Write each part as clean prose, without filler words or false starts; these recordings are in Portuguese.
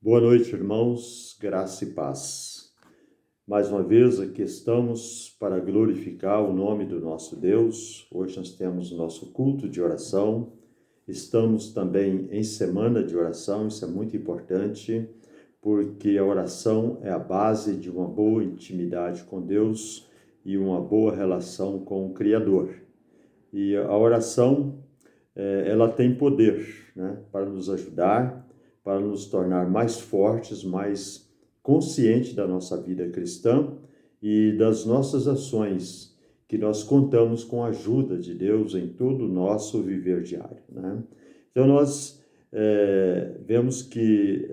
Boa noite, irmãos, graça e paz. Mais uma vez aqui estamos para glorificar o nome do nosso Deus. Hoje nós temos o nosso culto de oração. Estamos também em semana de oração, isso é muito importante, porque a oração é a base de uma boa intimidade com Deus e uma boa relação com o Criador. E a oração, ela tem poder, né, para nos ajudar, para nos tornar mais fortes, mais conscientes da nossa vida cristã e das nossas ações, que nós contamos com a ajuda de Deus em todo o nosso viver diário, né? Então, nós vemos que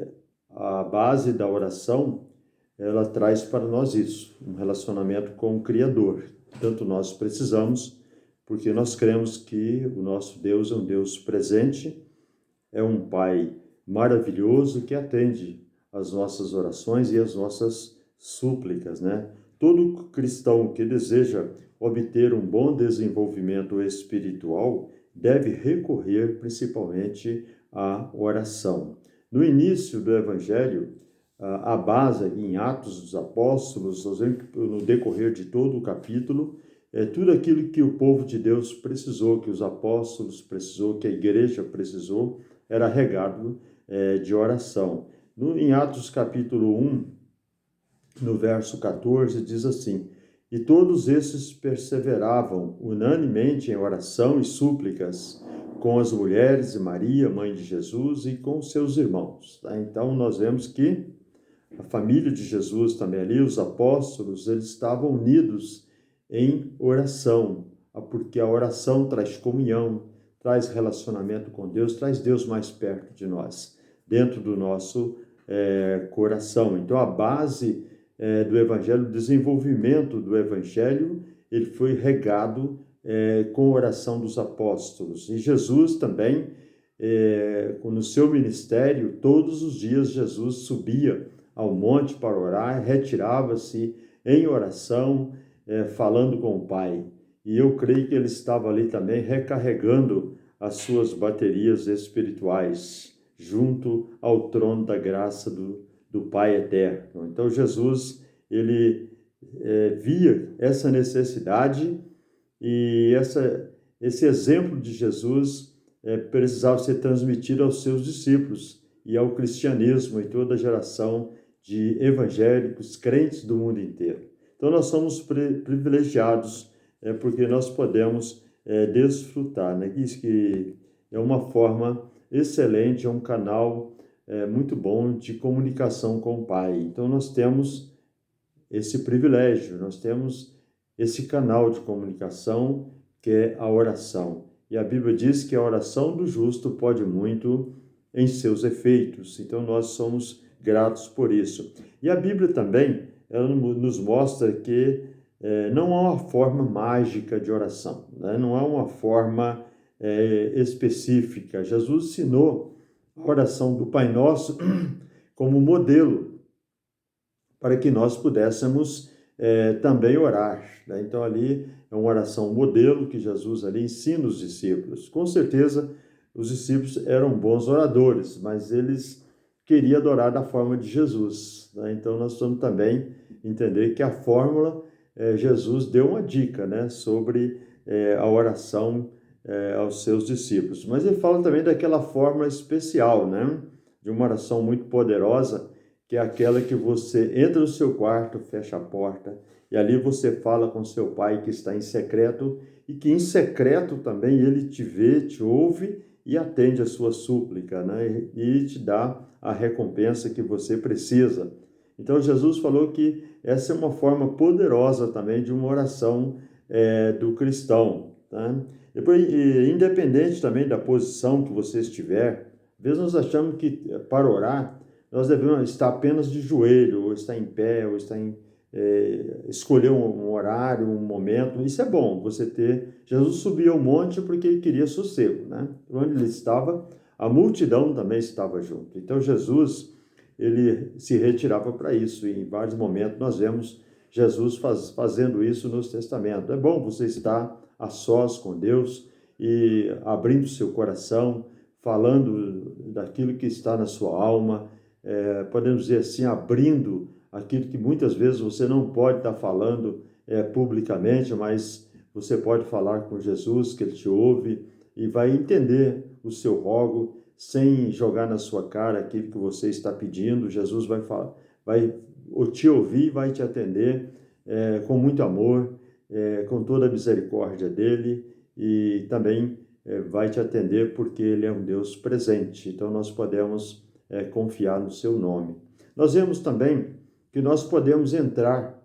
a base da oração, ela traz para nós isso, um relacionamento com o Criador. Tanto nós precisamos, porque nós cremos que o nosso Deus é um Deus presente, é um Pai maravilhoso que atende as nossas orações e as nossas súplicas, né? Todo cristão que deseja obter um bom desenvolvimento espiritual deve recorrer principalmente à oração. No início do Evangelho, a base em Atos dos Apóstolos, no decorrer de todo o capítulo, é tudo aquilo que o povo de Deus precisou, que os apóstolos precisou, que a igreja precisou, era regado de oração. Em Atos capítulo 1, no verso 14, diz assim: E todos esses perseveravam unanimemente em oração e súplicas com as mulheres e Maria, mãe de Jesus, e com seus irmãos. Tá? Então, nós vemos que a família de Jesus também ali, os apóstolos, eles estavam unidos em oração, porque a oração traz comunhão, traz relacionamento com Deus, traz Deus mais perto de nós, dentro do nosso coração. Então, a base do Evangelho, o desenvolvimento do Evangelho, ele foi regado com a oração dos apóstolos. E Jesus também, no seu ministério, todos os dias Jesus subia ao monte para orar, retirava-se em oração, falando com o Pai. E eu creio que ele estava ali também recarregando as suas baterias espirituais, junto ao trono da graça do Pai eterno. Então, Jesus, ele via essa necessidade e esse exemplo de Jesus precisava ser transmitido aos seus discípulos e ao cristianismo em toda a geração de evangélicos, crentes do mundo inteiro. Então, nós somos privilegiados porque nós podemos desfrutar, né? Isso que é uma forma excelente, é um canal muito bom de comunicação com o Pai. Então, nós temos esse privilégio, nós temos esse canal de comunicação que é a oração. E a Bíblia diz que a oração do justo pode muito em seus efeitos. Então, nós somos gratos por isso. E a Bíblia também, ela nos mostra que não há uma forma mágica de oração, né? Não há uma forma específica. Jesus ensinou a oração do Pai Nosso como modelo para que nós pudéssemos também orar, né? Então, ali é uma oração modelo que Jesus ali ensina os discípulos. Com certeza, os discípulos eram bons oradores, mas eles queriam adorar da forma de Jesus, né? Então, nós vamos também entender que a fórmula, Jesus deu uma dica, né, sobre a oração aos seus discípulos. Mas ele fala também daquela fórmula especial, né, de uma oração muito poderosa, que é aquela que você entra no seu quarto, fecha a porta, e ali você fala com seu pai que está em secreto, e que em secreto também ele te vê, te ouve e atende a sua súplica, né? E te dá a recompensa que você precisa. Então, Jesus falou que essa é uma forma poderosa também de uma oração do cristão, tá? Depois, independente também da posição que você estiver, às vezes nós achamos que para orar, nós devemos estar apenas de joelho, ou estar em pé, ou estar escolher um horário, um momento. Isso é bom, você ter... Jesus subiu ao monte porque ele queria sossego, né? Onde ele estava, a multidão também estava junto. Então, Jesus, ele se retirava para isso. E em vários momentos nós vemos Jesus fazendo isso no Testamento. É bom você estar a sós com Deus e abrindo seu coração, falando daquilo que está na sua alma, podemos dizer assim, abrindo aquilo que muitas vezes você não pode estar falando publicamente, mas você pode falar com Jesus, que Ele te ouve e vai entender o seu rogo, sem jogar na sua cara aquilo que você está pedindo. Jesus vai falar, vai te ouvir, vai te atender com muito amor, com toda a misericórdia dele, e também vai te atender porque ele é um Deus presente. Então nós podemos confiar no seu nome. Nós vemos também que nós podemos entrar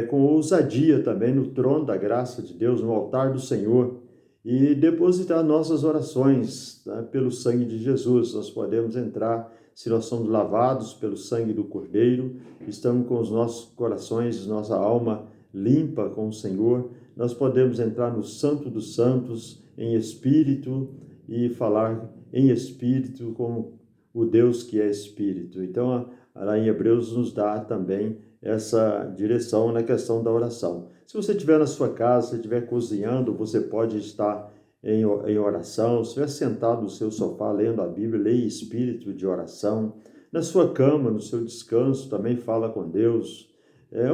com ousadia também no trono da graça de Deus, no altar do Senhor, e depositar nossas orações, tá, pelo sangue de Jesus. Nós podemos entrar, se nós somos lavados pelo sangue do Cordeiro, estamos com os nossos corações, nossa alma limpa com o Senhor, nós podemos entrar no Santo dos Santos em espírito e falar em espírito com o Deus que é espírito. Então, lá em Hebreus nos dá também essa direção na questão da oração. Se você estiver na sua casa, se estiver cozinhando, você pode estar em oração. Se estiver sentado no seu sofá lendo a Bíblia, leia espírito de oração. Na sua cama, no seu descanso, também fala com Deus.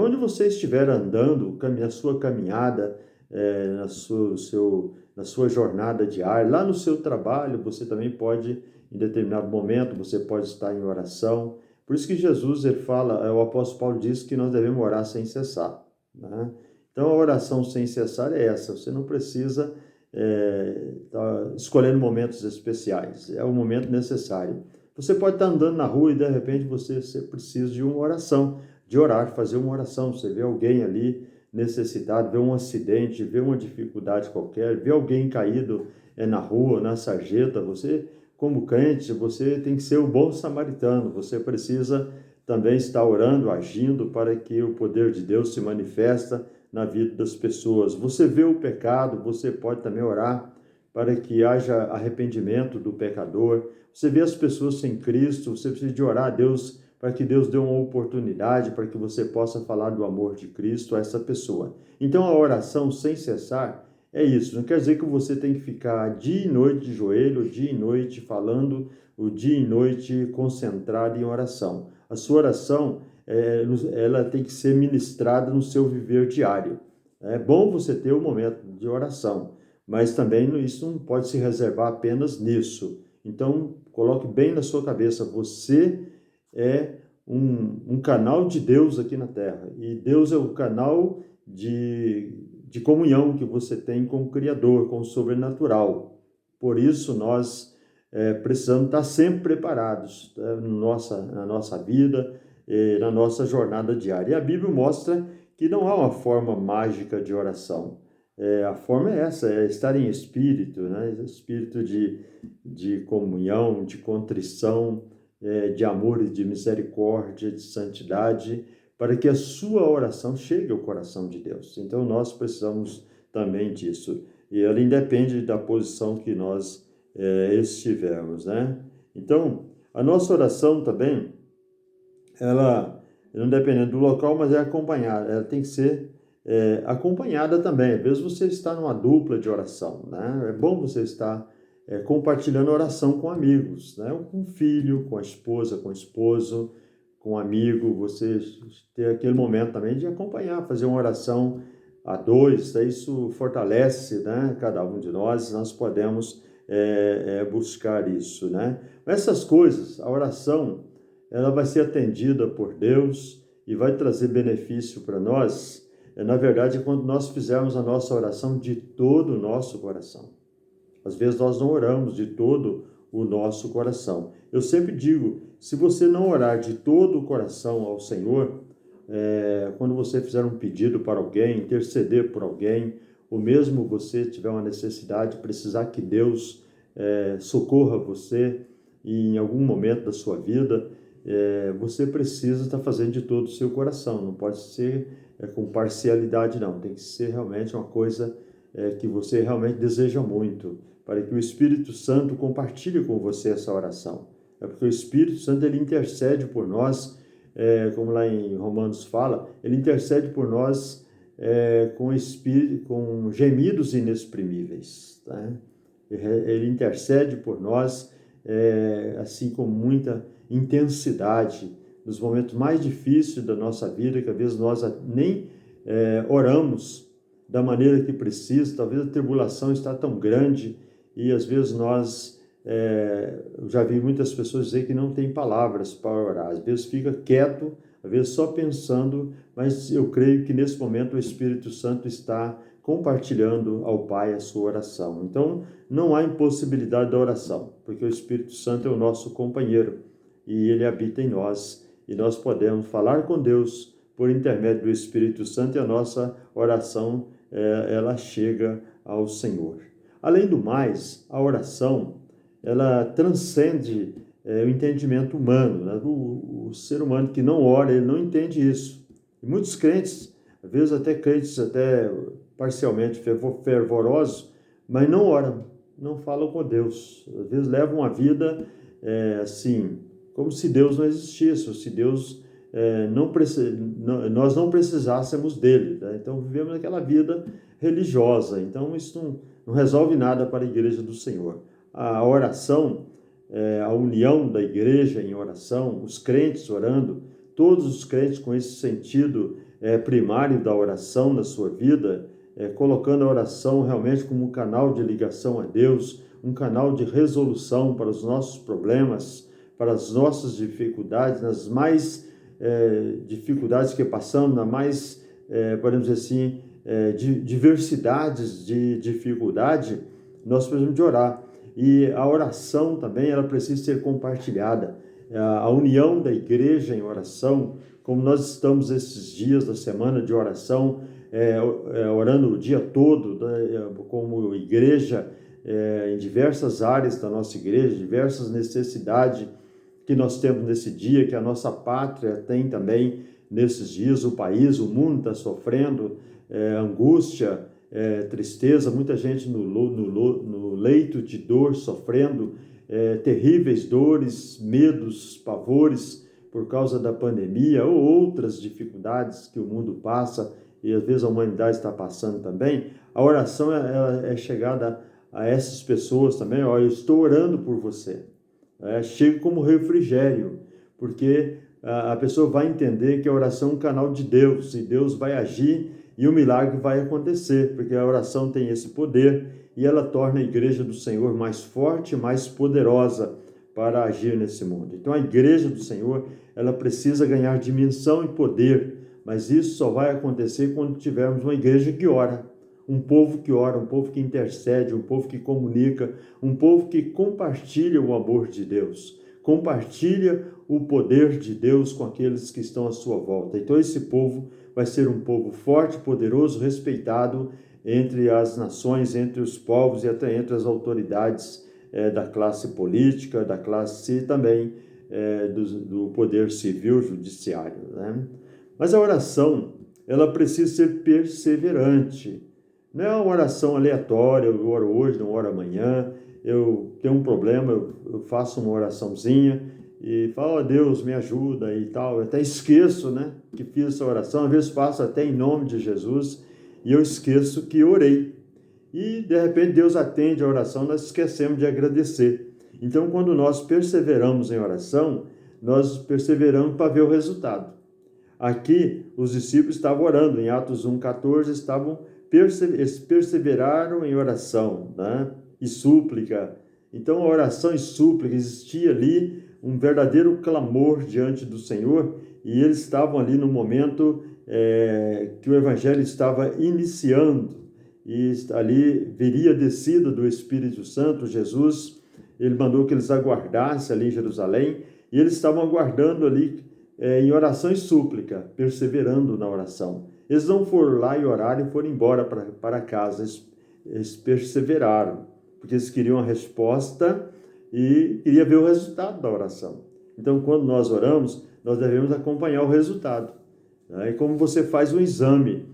Onde você estiver andando, na sua caminhada, na sua jornada diária, lá no seu trabalho, você também pode, em determinado momento, você pode estar em oração. Por isso que Jesus, ele fala, o apóstolo Paulo diz que nós devemos orar sem cessar, né? Então, a oração sem cessar é essa. Você não precisa estar escolhendo momentos especiais. É o momento necessário. Você pode estar andando na rua e, de repente, você precisa de uma oração, de orar, fazer uma oração. Você vê alguém ali necessitado, vê um acidente, vê uma dificuldade qualquer, vê alguém caído na rua, na sarjeta. Você, como crente, você tem que ser o bom samaritano. Você precisa também estar orando, agindo para que o poder de Deus se manifesta na vida das pessoas. Você vê o pecado, você pode também orar para que haja arrependimento do pecador. Você vê as pessoas sem Cristo, você precisa de orar a Deus para que Deus dê uma oportunidade para que você possa falar do amor de Cristo a essa pessoa. Então, a oração sem cessar é isso. Não quer dizer que você tem que ficar dia e noite de joelho, dia e noite falando, o dia e noite concentrado em oração. A sua oração, ela tem que ser ministrada no seu viver diário. É bom você ter um momento de oração, mas também isso não pode se reservar apenas nisso. Então, coloque bem na sua cabeça, você é um canal de Deus aqui na Terra, e Deus é o canal de comunhão que você tem com o Criador, com o sobrenatural. Por isso, nós precisamos estar sempre preparados, na nossa vida, na nossa jornada diária. E a Bíblia mostra que não há uma forma mágica de oração. A forma é essa, é estar em espírito, né? Espírito de comunhão, de contrição, de amor e de misericórdia, de santidade, para que a sua oração chegue ao coração de Deus. Então, nós precisamos também disso. E ela independe da posição que nós estivermos, né? Então, a nossa oração também, ela não dependendo do local, mas é acompanhada. Ela tem que ser acompanhada também. Às vezes você está numa dupla de oração, né? É bom você estar compartilhando oração com amigos, né? Com o filho, com a esposa, com o esposo, com um amigo. Você ter aquele momento também de acompanhar, fazer uma oração a dois. Isso fortalece, né, cada um de nós. Nós podemos buscar isso, né? Essas coisas, a oração, ela vai ser atendida por Deus e vai trazer benefício para nós. Na verdade, quando nós fizermos a nossa oração de todo o nosso coração. Às vezes nós não oramos de todo o nosso coração. Eu sempre digo, se você não orar de todo o coração ao Senhor, quando você fizer um pedido para alguém, interceder por alguém, ou mesmo você tiver uma necessidade, precisar que Deus socorra você em algum momento da sua vida, você precisa estar fazendo de todo o seu coração. Não pode ser com parcialidade, não. Tem que ser realmente uma coisa que você realmente deseja muito, para que o Espírito Santo compartilhe com você essa oração. É porque o Espírito Santo, ele intercede por nós, como lá em Romanos fala, ele intercede por nós com gemidos inexprimíveis, tá? Ele intercede por nós assim com muita intensidade, nos momentos mais difíceis da nossa vida, que às vezes nós nem oramos da maneira que precisa, talvez a tribulação está tão grande e às vezes nós, eu já vi muitas pessoas dizer que não tem palavras para orar, às vezes fica quieto, às vezes só pensando, mas eu creio que nesse momento o Espírito Santo está compartilhando ao Pai a sua oração. Então, não há impossibilidade da oração, porque o Espírito Santo é o nosso companheiro e ele habita em nós e nós podemos falar com Deus por intermédio do Espírito Santo e a nossa oração, ela chega ao Senhor. Além do mais, a oração, ela transcende o entendimento humano, né? O ser humano que não ora, ele não entende isso. E muitos crentes, às vezes até crentes até parcialmente fervorosos, mas não oram, não falam com Deus. Às vezes levam a vida assim, como se Deus não existisse, ou se Deus nós não precisássemos dele. Né? Então vivemos aquela vida religiosa. Então isso não resolve nada para a igreja do Senhor. A oração, a união da igreja em oração, os crentes orando, todos os crentes com esse sentido primário da oração na sua vida, colocando a oração realmente como um canal de ligação a Deus, um canal de resolução para os nossos problemas, para as nossas dificuldades, nas mais dificuldades que passamos, na mais, podemos dizer assim, diversidades de dificuldade, nós precisamos de orar. E a oração também, ela precisa ser compartilhada. A união da igreja em oração, como nós estamos esses dias da semana de oração, orando o dia todo, como igreja, em diversas áreas da nossa igreja, diversas necessidades que nós temos nesse dia, que a nossa pátria tem também nesses dias, o país, o mundo está sofrendo angústia, tristeza, muita gente no leito de dor, sofrendo terríveis dores, medos, pavores por causa da pandemia ou outras dificuldades que o mundo passa e às vezes a humanidade está passando também. A oração é chegada a essas pessoas também. Eu estou orando por você. Chega como refrigério, porque a pessoa vai entender que a oração é um canal de Deus e Deus vai agir e o milagre vai acontecer, porque a oração tem esse poder e ela torna a igreja do Senhor mais forte, mais poderosa para agir nesse mundo. Então a igreja do Senhor, ela precisa ganhar dimensão e poder, mas isso só vai acontecer quando tivermos uma igreja que ora, um povo que intercede, um povo que comunica, um povo que compartilha o amor de Deus, compartilha o poder de Deus com aqueles que estão à sua volta. Então esse povo vai ser um povo forte, poderoso, respeitado entre as nações, entre os povos e até entre as autoridades da classe política, da classe também do poder civil, judiciário. Né? Mas a oração, ela precisa ser perseverante. Não é uma oração aleatória, eu oro hoje, não oro amanhã, eu tenho um problema, eu faço uma oraçãozinha e falo, Deus, me ajuda e tal. Eu até esqueço, né, que fiz essa oração, às vezes faço até em nome de Jesus e eu esqueço que orei. E, de repente, Deus atende a oração, nós esquecemos de agradecer. Então, quando nós perseveramos em oração, nós perseveramos para ver o resultado. Aqui, os discípulos estavam orando, em Atos 1,14, eles perseveraram em oração, né? E súplica. Então, a oração e súplica, existia ali um verdadeiro clamor diante do Senhor, e eles estavam ali no momento que o Evangelho estava iniciando, e ali viria a descida do Espírito Santo. Jesus, ele mandou que eles aguardassem ali em Jerusalém, e eles estavam aguardando ali em oração e súplica, perseverando na oração. Eles não foram lá e oraram e foram embora para casa, eles perseveraram, porque eles queriam a resposta e queriam ver o resultado da oração. Então, quando nós oramos, nós devemos acompanhar o resultado. Né? E como você faz um exame,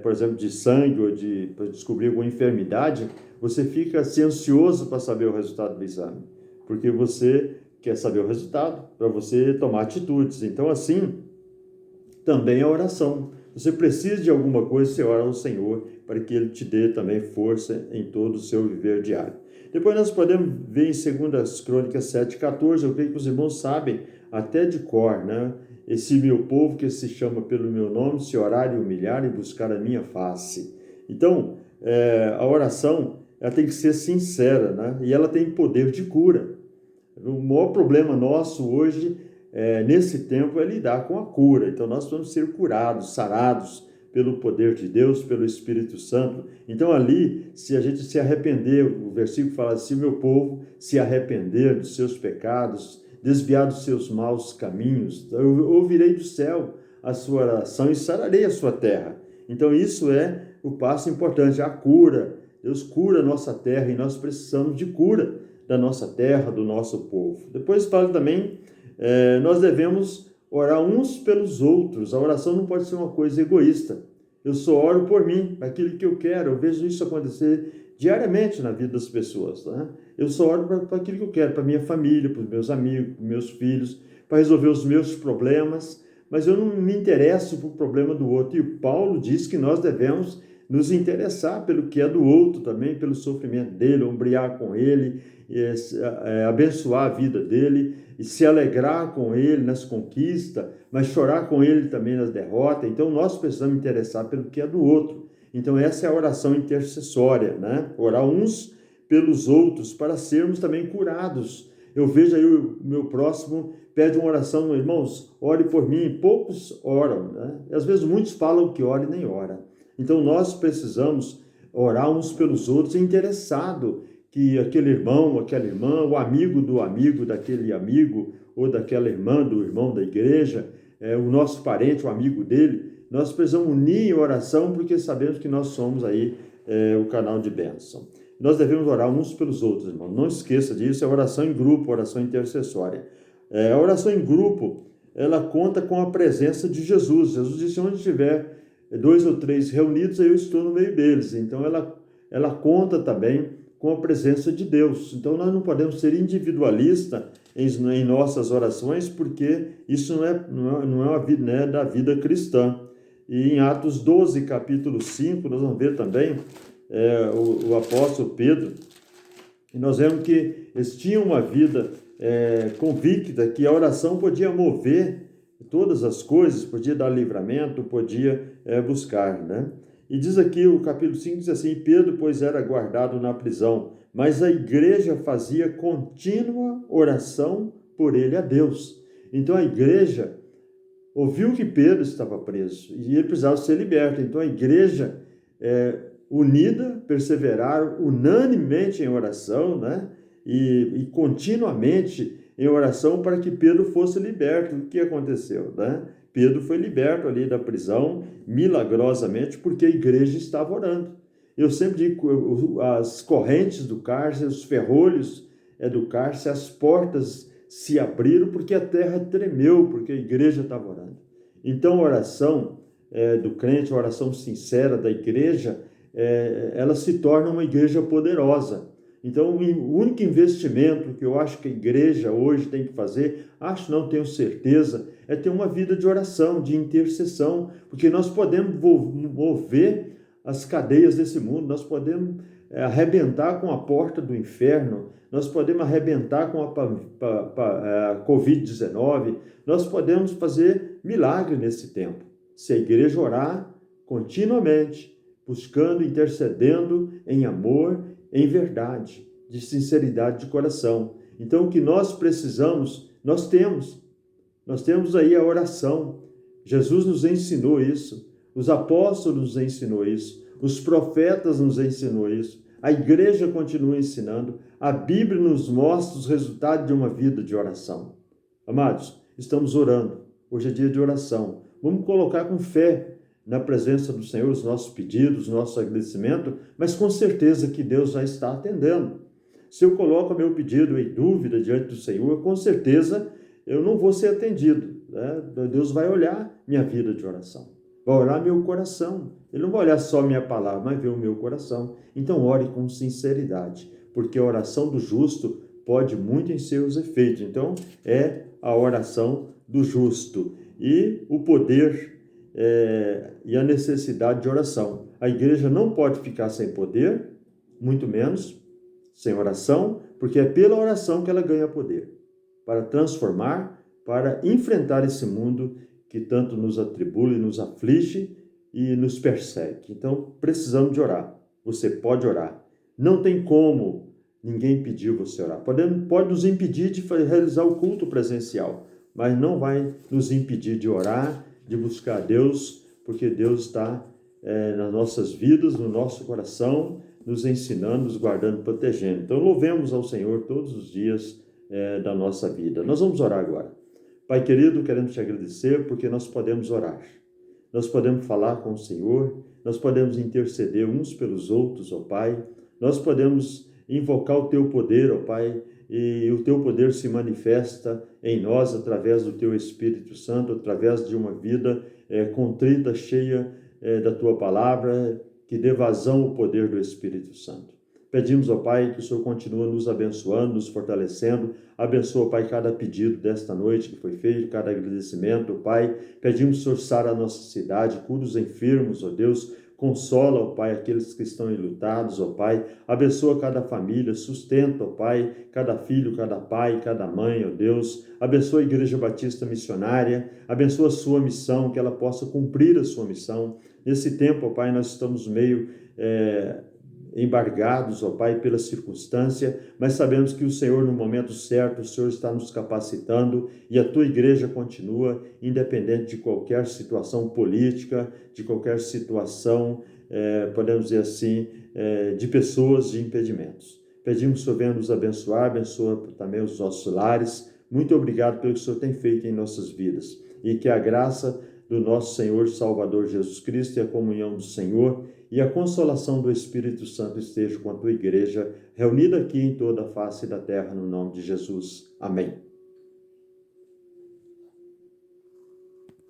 por exemplo, de sangue ou para descobrir alguma enfermidade, você fica assim, ansioso para saber o resultado do exame, porque você quer saber o resultado para você tomar atitudes. Então, assim, também a oração. Você precisa de alguma coisa, você ora ao Senhor para que Ele te dê também força em todo o seu viver diário. Depois nós podemos ver em 2 Crônicas 7,14, eu creio que os irmãos sabem até de cor, né? Esse meu povo que se chama pelo meu nome, se orar e humilhar e buscar a minha face. Então, a oração, ela tem que ser sincera, né? E ela tem poder de cura. O maior problema nosso hoje, nesse tempo, é lidar com a cura. Então, nós vamos ser curados, sarados pelo poder de Deus, pelo Espírito Santo. Então, ali, se a gente se arrepender, o versículo fala assim, meu povo se arrepender dos seus pecados, desviar dos seus maus caminhos, eu ouvirei do céu a sua oração e sararei a sua terra. Então, isso é o passo importante, a cura. Deus cura a nossa terra e nós precisamos de cura da nossa terra, do nosso povo. Depois fala também, nós devemos orar uns pelos outros. A oração não pode ser uma coisa egoísta. Eu só oro por mim, aquilo que eu quero. Eu vejo isso acontecer diariamente na vida das pessoas. Né? Eu só oro para aquilo que eu quero, para minha família, para os meus amigos, para os meus filhos, para resolver os meus problemas, mas eu não me interesso por problema do outro. E o Paulo diz que nós devemos nos interessar pelo que é do outro também, pelo sofrimento dele, ombrear com ele, abençoar a vida dele, e se alegrar com ele nas conquistas, mas chorar com ele também nas derrotas. Então, nós precisamos interessar pelo que é do outro. Então, essa é a oração intercessória, né? Orar uns pelos outros para sermos também curados. Eu vejo aí o meu próximo pede uma oração, irmãos, ore por mim. Poucos oram, né? E às vezes muitos falam que ora e nem ora. Então, nós precisamos orar uns pelos outros, interessado que aquele irmão, aquela irmã, o amigo do amigo daquele amigo, ou daquela irmã, do irmão da igreja, o nosso parente, o amigo dele, nós precisamos unir em oração, porque sabemos que nós somos aí o canal de bênção. Nós devemos orar uns pelos outros, irmão. Não esqueça disso, é oração em grupo, oração intercessória. A oração em grupo, ela conta com a presença de Jesus. Jesus disse, onde estiver 2 ou 3 reunidos, eu estou no meio deles. Então, ela conta também com a presença de Deus. Então, nós não podemos ser individualistas em nossas orações, porque isso não é uma vida, né, da vida cristã. E em Atos 12, capítulo 5, nós vamos ver também o apóstolo Pedro, e nós vemos que eles tinham uma vida convicta, que a oração podia mover todas as coisas, podia dar livramento, podia buscar, né? E diz aqui, o capítulo 5 diz assim, Pedro, pois era guardado na prisão, mas a igreja fazia contínua oração por ele a Deus. Então a igreja ouviu que Pedro estava preso e ele precisava ser liberto. Então a igreja unida, perseverar unanimemente em oração, né? E continuamente em oração para que Pedro fosse liberto. O que aconteceu, né? Pedro foi liberto ali da prisão, milagrosamente, porque a igreja estava orando. Eu sempre digo, as correntes do cárcere, os ferrolhos do cárcere, as portas se abriram porque a terra tremeu, porque a igreja estava orando. Então, a oração do crente, a oração sincera da igreja, ela se torna uma igreja poderosa. Então, o único investimento que eu acho que a igreja hoje tem que fazer, tenho certeza, é ter uma vida de oração, de intercessão, porque nós podemos mover as cadeias desse mundo, nós podemos arrebentar com a porta do inferno, nós podemos arrebentar com a Covid-19, nós podemos fazer milagre nesse tempo. Se a igreja orar continuamente, buscando, intercedendo em amor, em verdade, de sinceridade de coração. Então, o que nós precisamos, nós temos aí a oração. Jesus nos ensinou isso, os apóstolos nos ensinou isso, os profetas nos ensinou isso, a igreja continua ensinando, a Bíblia nos mostra os resultados de uma vida de oração. Amados, estamos orando, hoje é dia de oração, vamos colocar com fé na presença do Senhor os nossos pedidos, nosso agradecimento, mas com certeza que Deus já está atendendo. Se eu coloco meu pedido em dúvida diante do Senhor, com certeza eu não vou ser atendido, né? Deus vai olhar minha vida de oração, vai olhar meu coração. Ele não vai olhar só minha palavra, mas ver o meu coração. Então ore com sinceridade, porque a oração do justo pode muito em seus efeitos. Então é a oração do justo. E o poder e a necessidade de oração. A igreja não pode ficar sem poder, muito menos sem oração, porque é pela oração que ela ganha poder para transformar, para enfrentar esse mundo que tanto nos atribula, nos aflige e nos persegue. Então, precisamos de orar. Você pode orar. Não tem como ninguém impedir você orar. Pode nos impedir de realizar o culto presencial, mas não vai nos impedir de orar, de buscar a Deus, porque Deus está nas nossas vidas, no nosso coração, nos ensinando, nos guardando, protegendo. Então, louvemos ao Senhor todos os dias da nossa vida. Nós vamos orar agora. Pai querido, queremos te agradecer porque nós podemos orar. Nós podemos falar com o Senhor, nós podemos interceder uns pelos outros, ó Pai. Nós podemos invocar o teu poder, ó Pai, e o teu poder se manifesta em nós através do teu Espírito Santo, através de uma vida contrita, cheia da tua palavra, que dê vazão ao poder do Espírito Santo. Pedimos, ó Pai, que o Senhor continue nos abençoando, nos fortalecendo. Abençoa, ó Pai, cada pedido desta noite que foi feito, cada agradecimento, ó Pai. Pedimos, Senhor, sara a nossa cidade, cura os enfermos, ó Deus. Consola, ó Pai, aqueles que estão enlutados, ó Pai. Abençoa cada família, sustenta, ó Pai, cada filho, cada pai, cada mãe, ó Deus. Abençoa a Igreja Batista Missionária. Abençoa a sua missão, que ela possa cumprir a sua missão. Nesse tempo, ó Pai, nós estamos meio embargados, ó Pai, pela circunstância, mas sabemos que o Senhor, no momento certo, o Senhor está nos capacitando e a tua igreja continua, independente de qualquer situação política, de qualquer situação, podemos dizer assim, de pessoas, de impedimentos. Pedimos que o Senhor venha nos abençoar, abençoa também os nossos lares. Muito obrigado pelo que o Senhor tem feito em nossas vidas e que a graça do nosso Senhor e Salvador Jesus Cristo e a comunhão do Senhor e a consolação do Espírito Santo esteja com a tua igreja, reunida aqui em toda a face da terra, no nome de Jesus. Amém.